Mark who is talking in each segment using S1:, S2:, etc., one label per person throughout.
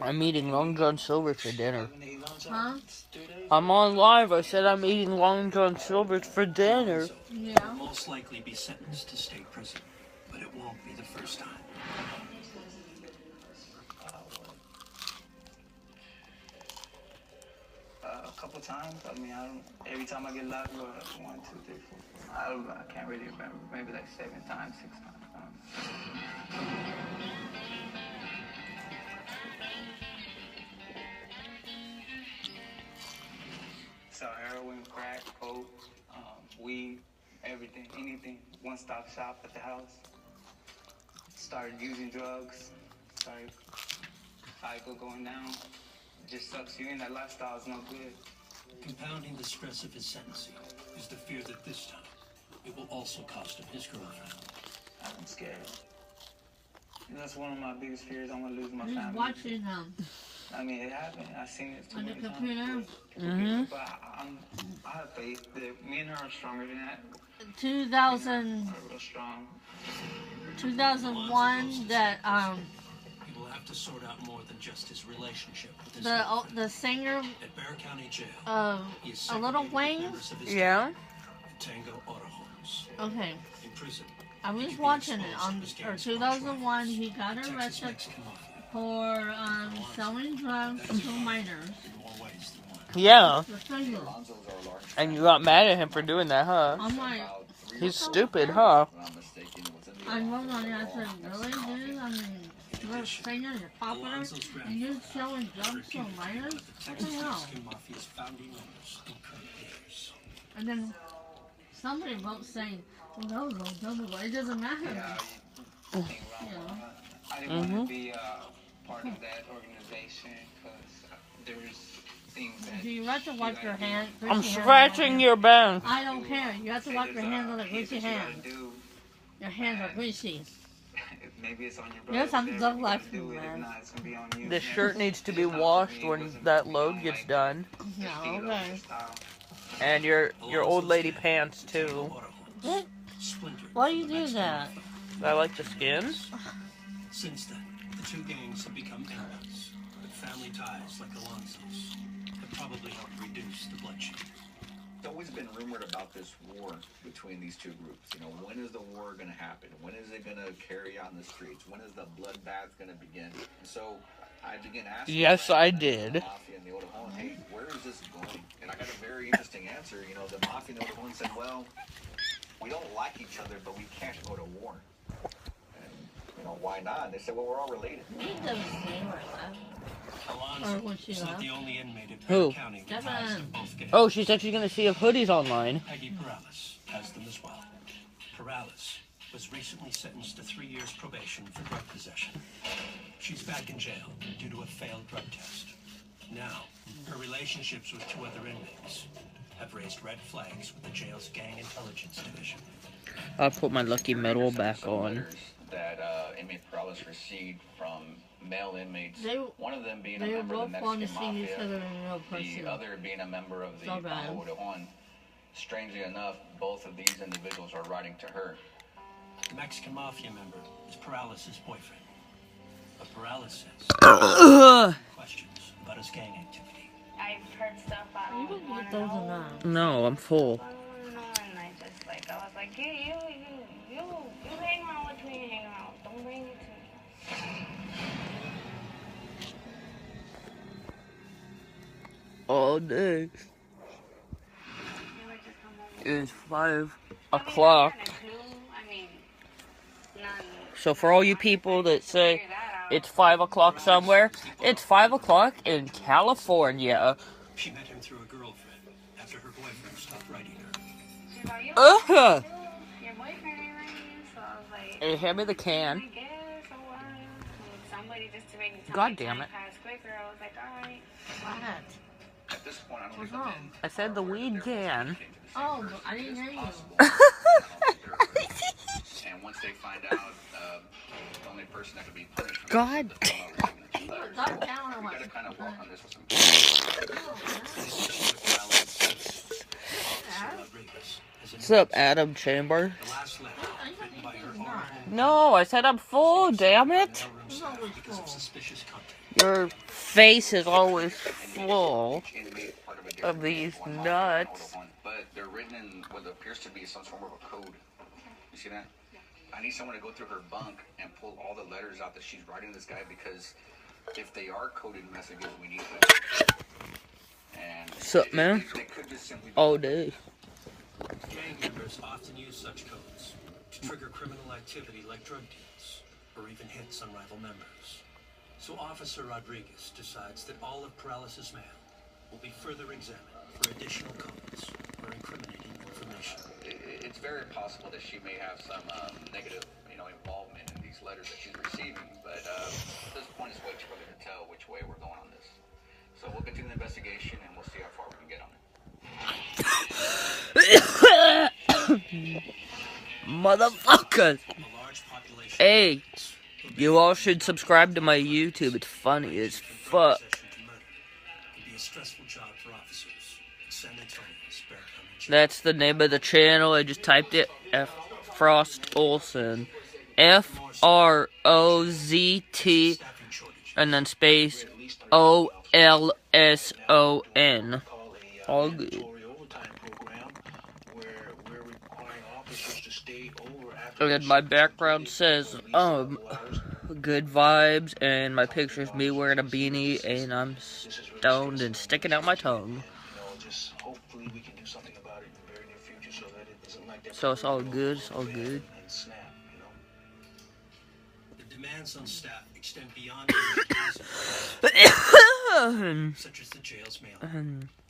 S1: I'm eating Long John Silver's for dinner.
S2: Huh?
S1: I'm on live. I said I'm eating Long John Silver's for dinner.
S2: Yeah.
S3: Will most likely be sentenced to state prison, but it won't be the first time.
S4: A couple times. I mean, every time I get locked, 1, 2, 3, 4, 5. I can't really remember. Maybe like 7 times, 6 times. So heroin, crack, coke, weed, everything, anything. One-stop shop at the house. Started using drugs. Started cycle going down. Just sucks you in. That lifestyle is no good.
S3: Compounding the stress of his sentencing is the fear that this time it will also cost him his girlfriend.
S4: I'm scared. That's one of my biggest fears. I'm gonna lose my
S2: Just
S4: family.
S2: watching them.
S4: I mean, it happened. I've seen it too
S2: On the
S4: many times.
S2: computer.
S4: But I have faith that me and her are stronger than that.
S2: 2000,
S4: We're real strong.
S2: 2001, that,
S3: He will have to sort out more than just his relationship with his
S2: the singer,
S3: At Bexar County Jail, he is
S2: A Little
S3: segregated
S2: Wayne?
S3: members of his
S1: Yeah.
S3: gang, Tango Autohomes.
S2: okay.
S3: In prison,
S2: I
S3: he
S2: was
S3: could be
S2: watching it
S3: exposed
S2: on,
S3: to his
S2: or
S3: gang's
S2: 2001, he got
S3: Texas
S2: arrested
S3: Mexican Mafia
S2: for, selling drugs to minors.
S3: in more ways than one.
S1: Yeah.
S2: The singer.
S1: And you got mad at him for doing that, huh?
S2: I'm like,
S1: He's stupid, huh?
S2: I wrote on it, I said, really, dude? I mean, you're a singer, you're popular, and you're selling drugs to minors? What the
S3: Texas
S2: hell?
S3: Mexican Mafia's founding members and current leaders.
S2: And then somebody wrote saying, well, that was a double, it doesn't matter.
S4: Yeah,
S2: Yeah.
S4: I didn't want to be part of that organization because there's things that.
S2: Do you have to wipe your hand?
S1: I'm
S2: greasy
S1: scratching
S2: hands?
S1: your bone.
S2: I don't care. You have to wipe your hands with a
S4: things
S2: greasy
S4: that you
S2: hand.
S4: gotta do.
S2: Your hands are greasy.
S4: Maybe it's on your brother.
S2: Yes, I'm
S4: whatever,
S2: dug
S4: you
S2: life
S4: gotta
S2: from
S4: do it. If
S2: man.
S4: not, it's gonna be on you.
S1: The shirt needs to be
S4: It's not for
S1: washed
S4: me, it
S1: when
S4: wasn't
S1: that
S4: for
S1: load
S4: me,
S1: gets
S4: like,
S1: done.
S2: No,
S4: Estilo
S2: okay.
S4: style.
S1: And your old lady pants too.
S2: What?
S3: Splintered
S2: Why do you
S3: from the
S2: do
S3: Mexican
S2: that?
S3: Mafia.
S1: I like the skins.
S3: Since then, the two gangs have become enemies, but family ties like Alonzo's have probably helped reduce the bloodshed.
S5: It's always been rumored about this war between these two groups. You know, when is the war going to happen? When is it going to carry out in the streets? When is the bloodbath going to begin? So I began asking.
S1: Yes, I
S5: the
S1: did.
S5: Mafia and the Otohon, hey, where is this going? And I got a very interesting answer. You know, the Mafia and the Otohon said, well, we don't like each other, but we can't go to war. And, you know, why not? And they said, well, we're all related.
S2: He doesn't seem like that.
S3: Alonzo
S2: Or was she
S3: is not
S2: left?
S3: the only inmate in
S1: Who?
S3: Bexar County with ties to
S2: Devin.
S3: both gangs.
S1: Oh, she said she's gonna see if Hoodie's online.
S3: Peggy Perales has them as well. Perales was recently sentenced to 3 years probation for drug possession. She's back in jail due to a failed drug test. Now, her relationships with two other inmates have raised red flags with the jail's gang intelligence division.
S1: I'll put my lucky medal back
S5: Some
S1: on.
S5: letters that inmate Perales received from male inmates. One of them being a
S2: They
S5: member of the
S2: both want to
S5: Mexican
S2: see each
S5: Mafia.
S2: other in real person.
S5: The other being a member of the
S2: So bad.
S5: Tango Otohon. Strangely enough, both of these individuals are writing to her.
S3: The Mexican Mafia member is Perales' boyfriend. But Perales says questions about his gang activity.
S6: I've heard stuff I
S2: You
S6: don't
S2: don't
S6: want
S2: get
S6: to
S2: those or
S6: know.
S2: not.
S1: No, I'm full.
S6: And I just like, I was like, you hang around with me, hang around. Don't bring it to me.
S1: All day.
S6: You were just come over.
S1: It's 5
S6: I mean,
S1: o'clock.
S6: I had a clue. I mean, none.
S1: So for all you people that say
S6: Figure that out.
S1: it's 5 o'clock somewhere, it's 5 o'clock in California.
S3: She met him through a girlfriend after her boyfriend stopped writing her.
S6: She's like,
S1: Uh-huh.
S6: your boyfriend ain't writing you, so I was like,
S1: Hey, hand me the
S6: I
S1: can.
S6: guess, so what? And somebody just to make me
S1: God damn it.
S6: pass quicker, I was like, alright.
S2: What?
S5: At this point, I don't
S2: What's
S5: think I'm
S2: wrong?
S1: I said the weed can.
S2: Oh, but I didn't hear you.
S5: And once they find out, the only person that could be punished for
S1: God
S5: this is the
S2: Stop down or
S5: We
S2: what?
S5: gotta kind of walk on this with some.
S3: Rodriguez has
S1: What's up, Adam Chamber?
S3: the last letter written by her
S2: Not.
S3: Otohon
S1: No, I said I'm full, damn it.
S3: now inform staff because of suspicious content.
S1: Your face is always full
S5: Each inmate part of a
S1: of
S5: different
S1: these
S5: one line,
S1: nuts.
S5: all of one, but they're written in what appears to be some form of a code. You see that? I need someone to go through her bunk and pull all the letters out that she's writing this guy, because if they are coded messages, we need them. And
S1: Sup, man?
S5: they could just simply be
S1: All day.
S3: Gang members often use such codes to trigger criminal activity like drug deals or even hits on rival members. So Officer Rodriguez decides that all of Perales' mail will be further examined for additional codes or incriminating information.
S5: It's very possible that she may have some negative, involvement in these letters that she's receiving, but at this point it's way too early to tell which way we're going on this. So we'll continue the investigation and we'll see how far we can get on it.
S1: Motherfuckers.
S3: A large population
S1: Hey, you all should subscribe to my YouTube. It's funny as fuck.
S3: possession to murder would be a stressful job for officers at San Antonio's Bear County Jail.
S1: That's the name of the channel. I just typed it. F Frost Olson. FROZT
S3: Staffing shortage.
S1: and then space OLSON. All good. And my background says, good vibes, and my picture's me wearing a beanie, and I'm stoned and sticking out my tongue. So it's all good, it's all good.
S3: The demands on staff extend beyond the such as the jail's mail.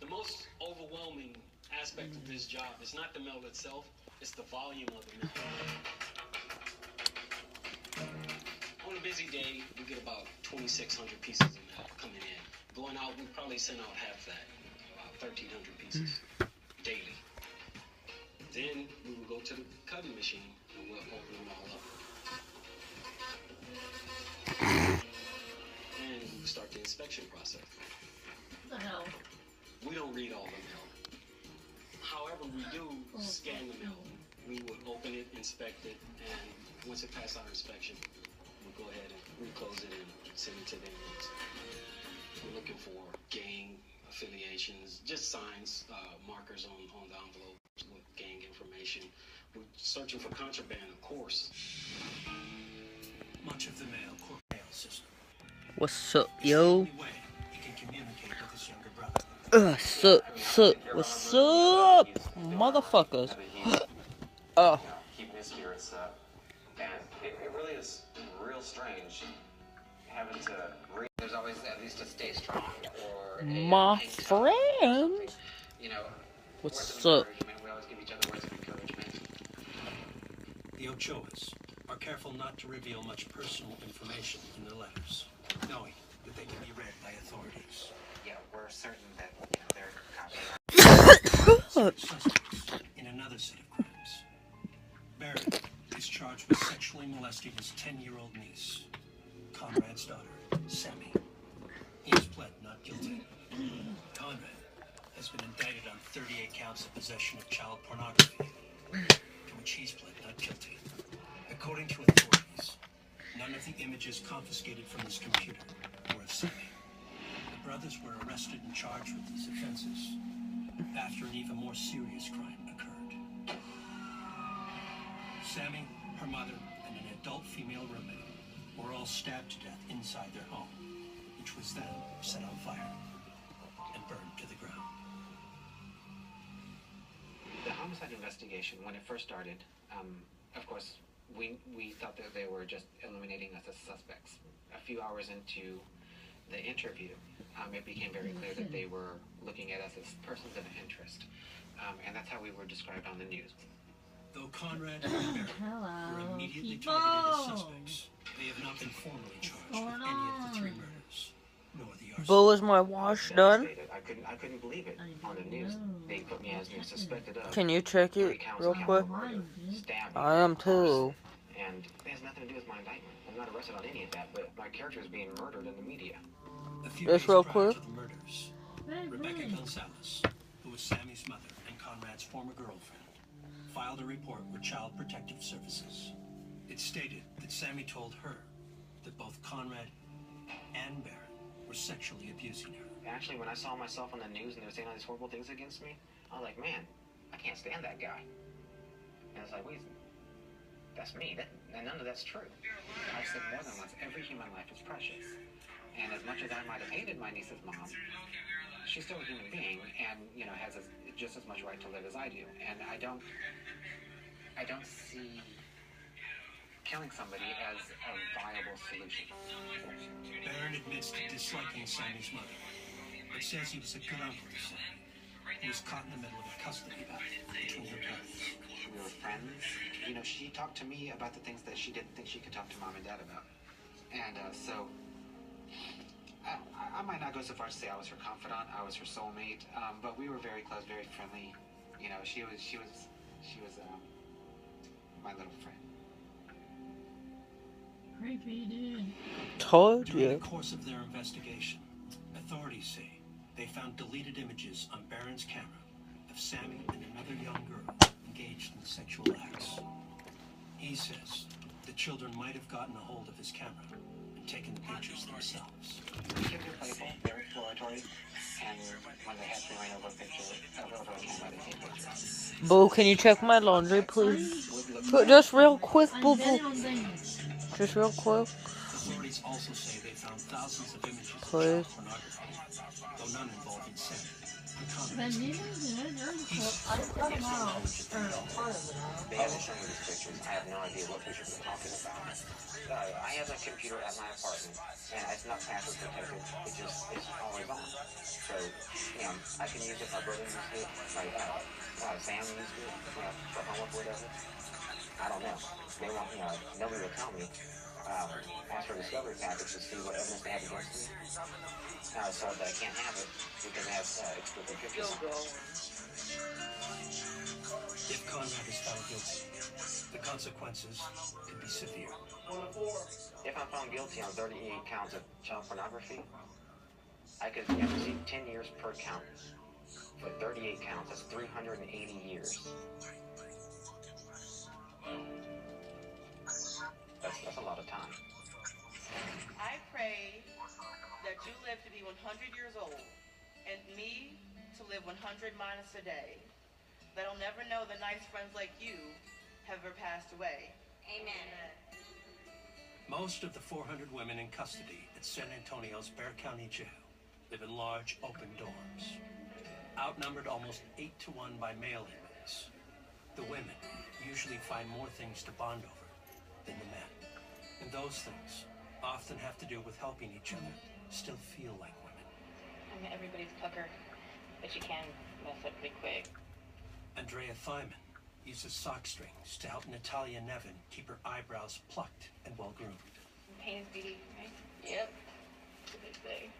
S7: The most overwhelming aspect of this job is not the mail itself, it's the volume of the mail. On a busy day, we get about 2,600 pieces of mail coming in. Going out, we probably send out half that, about 1,300 pieces daily. Then we will go to the cutting machine and we'll open them all up. And we start the inspection process.
S2: What the hell?
S7: We don't read all the mail. However, we do scan the mail. We would open it, inspect it, and once it passes our inspection, we'll go ahead and reclose it and send it to the inmates. We're looking for gang affiliations, just signs, markers on the envelope with gang information. We're searching for contraband, of course.
S3: Much of the mail mail system.
S1: What's up,
S3: It's the
S1: yo?
S3: only way he can communicate with his younger brother.
S1: Sup, what's up, motherfuckers? Oh,
S8: Keeping his spirits up. And it really is real strange having to read. There's always at least a stay strong or
S1: my friend. What's up?
S8: We always give each other words of encouragement.
S3: The Ochoas are careful not to reveal much personal information in their letters, knowing that they can be read by authorities.
S8: Yeah, we're certain that they're
S3: Suspects in another set of crimes. Barrett is charged with sexually molesting his 10-year-old niece, Conrad's daughter, Sammy. He has pled not guilty. Conrad has been indicted on 38 counts of possession of child pornography, to which he's pled not guilty. According to authorities, none of the images confiscated from his computer were of Sammy. The brothers were arrested and charged with these offenses after an even more serious crime occurred. Sammy, her mother, and an adult female roommate were all stabbed to death inside their home, which was then set on fire and burned to the ground.
S8: The homicide investigation, when it first started, of course, we thought that they were just eliminating us as suspects. A few hours into the interview, it became very clear that they were looking at us as persons of interest. And that's how we were described on the news.
S3: Though Conrad and Barrett were
S2: Hello,
S3: immediately
S2: people.
S3: targeted as suspects, they have not been formally charged with any of the three murders, nor the arson.
S1: Boo, is my wash done?
S8: I couldn't believe it on the news. They put me as being suspected of
S1: Can you check
S8: 3
S1: it
S8: counts
S1: real
S8: of
S1: quick?
S8: capital murder, stabbing,
S1: I am too.
S8: arson. And it has nothing to do with my indictment. I'm not arrested on any of that, but my character is being murdered in the media.
S3: A few
S1: Just
S3: days
S1: real
S3: prior
S1: quick.
S3: to the murders, Rebecca Gonzalez, who was Sammy's mother and Conrad's former girlfriend, filed a report with Child Protective Services. It stated that Sammy told her that both Conrad and Barron were sexually abusing her.
S8: Actually, when I saw myself on the news and they were saying all these horrible things against me, I was like, man, I can't stand that guy. And I was like, wait, that's me. And none of that's true. I've said more than once, every human life is precious. And as much as I might have hated my niece's mom, she's still a human being and, you know, has just as much right to live as I do. And I don't see killing somebody as a viable solution.
S3: Barron admits to disliking Sammy's mother, but says he was a good uncle to Sammy, who was caught in the middle of a custody battle between her parents.
S8: We were friends. You know, she talked to me about the things that she didn't think she could talk to mom and dad about. And so I might not go so far as to say I was her confidant, I was her soulmate, but we were very close, very friendly. You know, she was my little friend.
S2: Creepy, dude.
S1: Told
S3: During
S1: you.
S3: the course of their investigation, authorities say they found deleted images on Barron's camera of Sammy and another young girl engaged in sexual acts. He says the children might have gotten a hold of his camera and taken the pictures themselves.
S8: Kids are playful, they're exploratory, and when they have to ran over a picture of a camera, they take pictures.
S1: Boo, can you check my laundry, please? Just real quick, boo
S2: I'm dead
S1: boo.
S2: on things.
S1: Just real quick.
S3: Authorities also say they found thousands of images of
S1: Please.
S3: child pornography, though none involving Sammy.
S2: But you didn't do it. I cut them out. Or part of it out.
S8: They haven't shown me these pictures. I have no idea what pictures they're talking about. I have a computer at my apartment, and it's not password protected. It's always on. So, you know, I can use it. My brother used it. My Sam used it, you know, for homework or whatever. I don't know. They won't, you know, nobody will tell me. Ask for a discovery package to see what evidence they have against me. So that I can't have it because they have explicit pictures.
S3: If Conrad is found guilty, the consequences could be severe.
S8: If I'm found guilty on 38 counts of child pornography, I could receive 10 years per count. For 38 counts, that's 380 years. That's a lot of time.
S9: I pray that you live to be 100 years old, and me to live 100 minus a day. That I'll never know the nice friends like you have ever passed away.
S6: Amen.
S3: Most of the 400 women in custody at San Antonio's Bexar County Jail live in large open dorms. Outnumbered almost 8 to 1 by male inmates, the women usually find more things to bond over than the men. And those things often have to do with helping each other still feel like women.
S6: I'm everybody's cooker, but you can mess up pretty quick.
S3: Andrea Thyman uses sock strings to help Natalia Nevin keep her eyebrows plucked and well-groomed.
S6: Pain is beauty, right? Yep. What they say.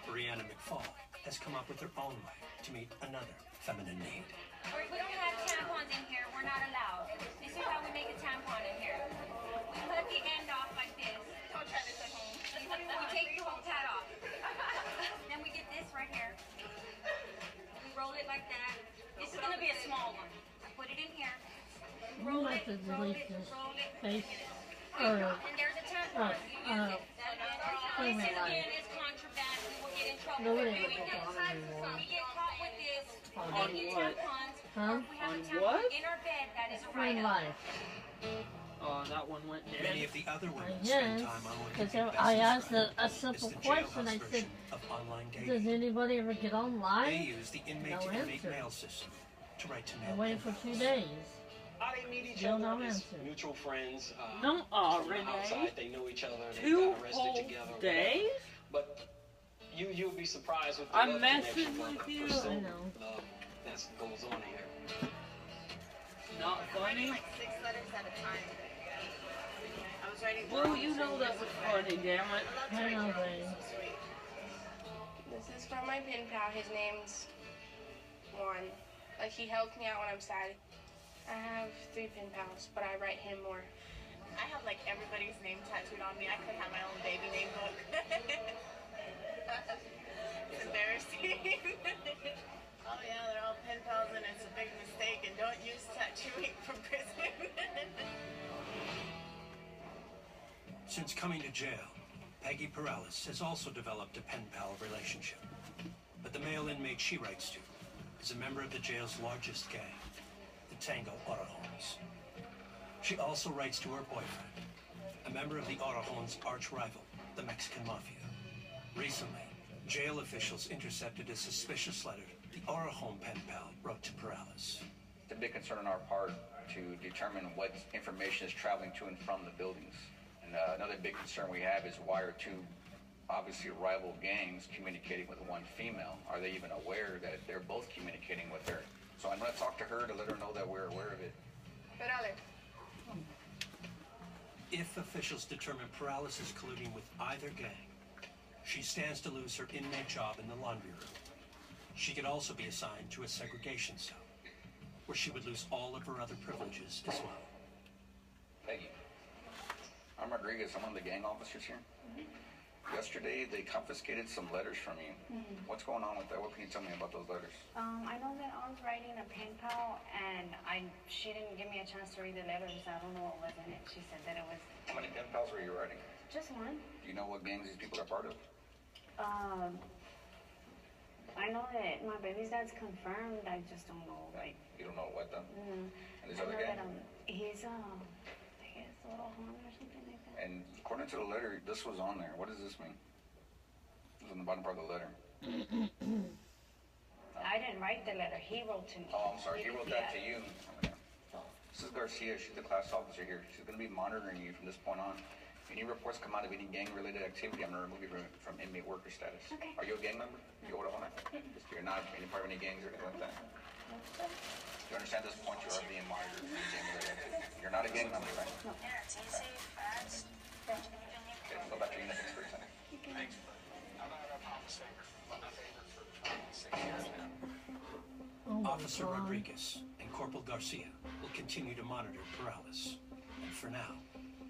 S3: Brianna McFall has come up with her own way to meet another feminine need.
S10: We don't have tampons in here. We're not allowed. This is how we make a tampon in here. We cut the end off like this.
S6: Don't try this at home.
S10: We take the whole tat off. Then we get this right here. We roll it like that. This is gonna be a small one. I put it in here. Roll it, roll it, roll it.
S2: Face.
S10: And there's a tampon. You use it.
S2: Wait a
S10: This
S2: minute.
S10: again is contraband. We will get in trouble
S2: Nobody
S10: for doing
S2: will
S10: this.
S2: get anymore.
S10: We get caught with this.
S2: On
S10: Making
S1: what?
S10: tampons.
S2: Huh?
S10: We have
S1: On
S10: a tampon
S1: what?
S10: in our bed. That is a
S2: Friend
S10: write-up.
S2: life.
S1: Oh, that one went
S3: Many
S1: dead.
S3: of the other women
S2: Yes,
S3: spend time on what
S2: because
S3: could be best
S2: I asked
S3: described
S2: a
S3: as
S2: simple
S3: the
S2: question. I
S3: jailhouse
S2: said,
S3: version of online
S2: does
S3: dating.
S2: anybody ever get
S3: They
S2: online?
S3: use the inmate
S2: No
S3: to inmate
S2: answer.
S3: mail system to write to
S2: I
S3: mail.
S2: waited for 2 days.
S7: How they meet each
S2: Still
S7: other
S2: no
S7: is
S2: answer.
S7: mutual friends.
S1: No,
S7: From the
S1: Renee.
S7: outside, they know each other. They
S1: 2
S7: got arrested
S1: whole
S7: together. or
S1: days?
S7: whatever. But you'll be surprised with the
S1: I'm
S7: love
S1: messing
S7: connection,
S1: with
S7: the
S1: you.
S7: pursuit
S2: I know.
S7: love that goes on here.
S1: Not funny?
S9: Like 6 letters at a time. I was writing.
S1: Well, you know that was funny, damn it.
S2: I know, babe.
S11: This is from my pen pal. His name's Juan. Like, he helps me out when I'm sad. I have 3 pen pals, but I write him more.
S9: I have like everybody's name tattooed on me. I could have my own baby name book. It's embarrassing. Oh yeah, they're all pen pals and it's a big mistake. And don't use tattooing from prison.
S3: Since coming to jail, Peggy Perales has also developed a pen pal relationship. But the male inmate she writes to is a member of the jail's largest gang, the Tango Orojones. She also writes to her boyfriend, a member of the Orojones' arch rival, the Mexican Mafia. Recently, jail officials intercepted a suspicious letter the Orojone pen pal wrote to Perales.
S5: It's a big concern on our part to determine what information is traveling to and from the buildings. And another big concern we have is why are two obviously rival gangs communicating with one female? Are they even aware that they're both communicating with her? So I'm going to talk to her to let her know that we're aware of it.
S11: Perales.
S3: If officials determine Perales is colluding with either gang, she stands to lose her inmate job in the laundry room. She could also be assigned to a segregation cell, where she would lose all of her other privileges as well.
S5: Peggy, I'm Rodriguez. I'm one of the gang officers here. Yesterday, they confiscated some letters from you. What's going on with that? What can you tell me about those letters?
S6: I know that I was writing a pen pal, and she didn't give me a chance to read the letters. I don't know what was in it. She said that it was
S5: How many pen pals were you writing?
S6: just one.
S5: Do you know what gangs these people are part of?
S6: I know that my baby's dad's confirmed. I just don't know, like.
S5: You don't know what though?
S6: Mm,
S5: And this
S6: I
S5: other
S6: know
S5: gang?
S6: that he's I guess Orojon or something like that.
S5: And according to the letter, this was on there. What does this mean? It was on the bottom part of the letter.
S6: I didn't write the letter. He wrote to me.
S5: Oh, I'm sorry. He wrote that to you. Okay. This is Garcia. She's the class officer here. She's going to be monitoring you from this point on. Any reports come out of any gang-related activity, I'm going to remove you from inmate worker status.
S6: Okay.
S5: Are you a gang member? You Orojon? You're not any part of any gangs or anything like that? You understand this point? You are being monitored for gang-related activity. You're not a gang member, right?
S6: No.
S10: Yeah, it's easy, fast.
S5: Okay, go back to your next experience.
S7: Thanks, bud. I'm not a promise favor. I'm not favored for 6 years now.
S3: Officer Rodriguez and Corporal Garcia will continue to monitor Perales. And for now,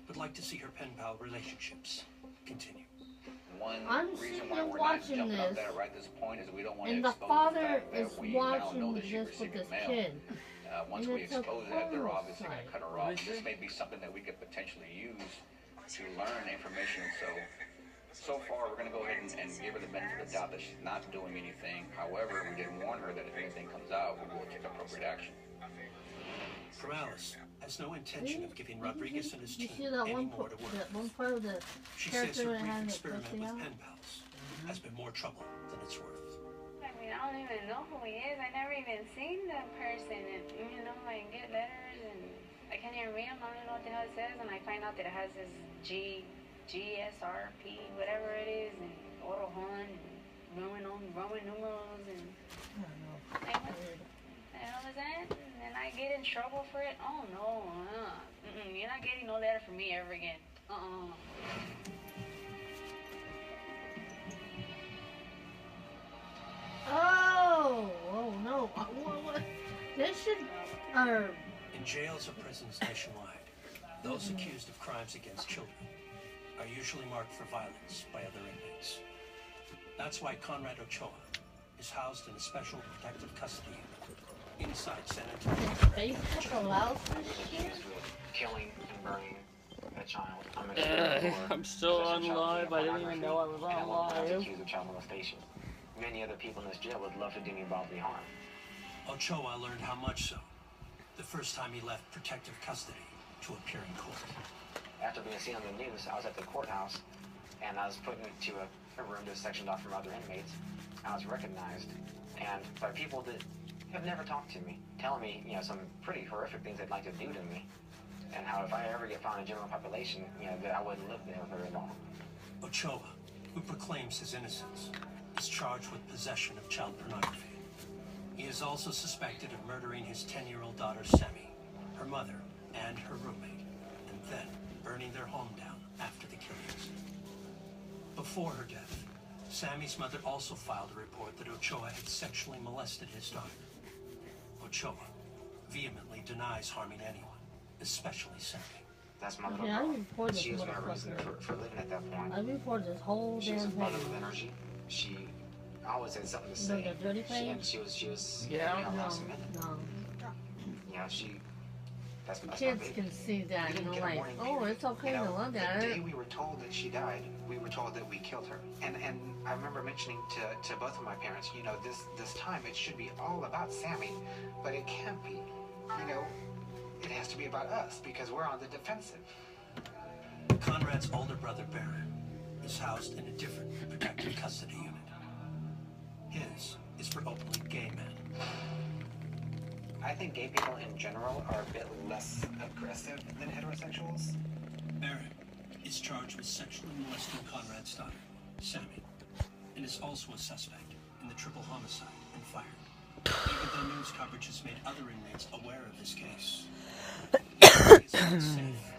S3: would like to see her pen pal relationships continue.
S5: One
S2: I'm
S5: reason
S2: sitting
S5: why
S2: there
S5: we're not
S2: watching
S5: jumping up
S2: this,
S5: there right this point is we don't want
S2: and
S5: to
S2: the
S5: expose
S2: father
S5: the fact that
S2: is
S5: we now know
S2: watching
S5: that she's
S2: this with
S5: receiving
S2: his
S5: mail.
S2: kid.
S5: Once
S2: And
S5: we
S2: it's a
S5: expose that, they're obviously going to cut her off.
S1: Is
S5: This
S1: it?
S5: may be something that we could potentially use to learn information. So far, we're going to go ahead and give her the benefit of the doubt that she's not doing anything. However, we did warn her that if anything comes out, we will take appropriate action.
S3: Perales has no intention of giving Rodriguez and his
S2: You
S3: team
S2: see that
S3: any
S2: one,
S3: more to work
S2: that
S3: with.
S2: one part of the
S3: She says
S2: character
S3: her
S2: that
S3: brief
S2: had it
S3: experiment
S2: pushing
S3: with
S2: out?
S3: pen pals has been more trouble than it's worth.
S6: I mean, I don't even know who he is. I never even seen that person. And, I get letters and I can't even read them. I don't even know what the hell it says. And I find out that it has this GSRP, whatever it is, and Orojon, and Roman numerals, and like, what the hell is that? And then I get in trouble for it. Oh, no. You're not getting no letter from me ever again.
S2: Oh no. What? They should,
S3: In jails or prisons nationwide, those accused of crimes against children are usually marked for violence by other inmates. That's why Conrad Ochoa is housed in a special protective custody unit inside San Antonio.
S2: Facebook allows this shit?
S8: Accused with killing and burning a child. I'm
S1: I'm still on live. I didn't even know I was on
S8: I was
S1: live.
S8: accused of child molestation. Many other people in this jail would love to do me bodily harm.
S3: Ochoa learned how much so the first time he left protective custody to appear in court.
S8: After being seen on the news, I was at the courthouse, and I was put into a room that's sectioned off from other inmates. I was recognized, and by people that have never talked to me, telling me, some pretty horrific things they'd like to do to me, and how if I ever get found in general population, that I wouldn't live there very long.
S3: Ochoa, who proclaims his innocence, is charged with possession of child pornography. He is also suspected of murdering his 10-year-old daughter, Sammy, her mother, and her roommate, and then burning their home down after the killings. Before her death, Sammy's mother also filed a report that Ochoa had sexually molested his daughter. Ochoa vehemently denies harming anyone, especially Sammy.
S8: That's my little
S2: Yeah, I
S8: girl.
S2: reported
S8: She
S2: this
S8: was my reason
S2: motherfucker.
S8: for living at that point.
S2: I reported this whole
S8: She was a
S2: damn
S8: mother
S2: thing.
S8: with energy. She always had something to
S2: The
S8: say.
S2: dirty
S8: She
S2: page?
S8: was
S1: Yeah.
S8: harassing me.
S2: No.
S8: Yeah, she That's my
S2: Kids
S8: baby.
S2: can see that,
S8: We
S2: you
S8: didn't
S2: know,
S8: get a
S2: like,
S8: morning
S2: oh,
S8: period.
S2: it's okay
S8: You know,
S2: to look
S8: the
S2: at
S8: day
S2: it.
S8: we were told that she died, we were told that we killed her. And I remember mentioning to both of my parents, you know, this time it should be all about Sammy, but it can't be. You know, it has to be about us because we're on the defensive.
S3: Conrad's older brother, Baron, is housed in a different protective custody unit. His is for openly gay men.
S8: I think gay people in general are a bit less aggressive than heterosexuals.
S3: Baron is charged with sexually molesting Conrad's daughter, Sammy, and is also a suspect in the triple homicide and fire. Even though news coverage has made other inmates aware of this case, he is unsafe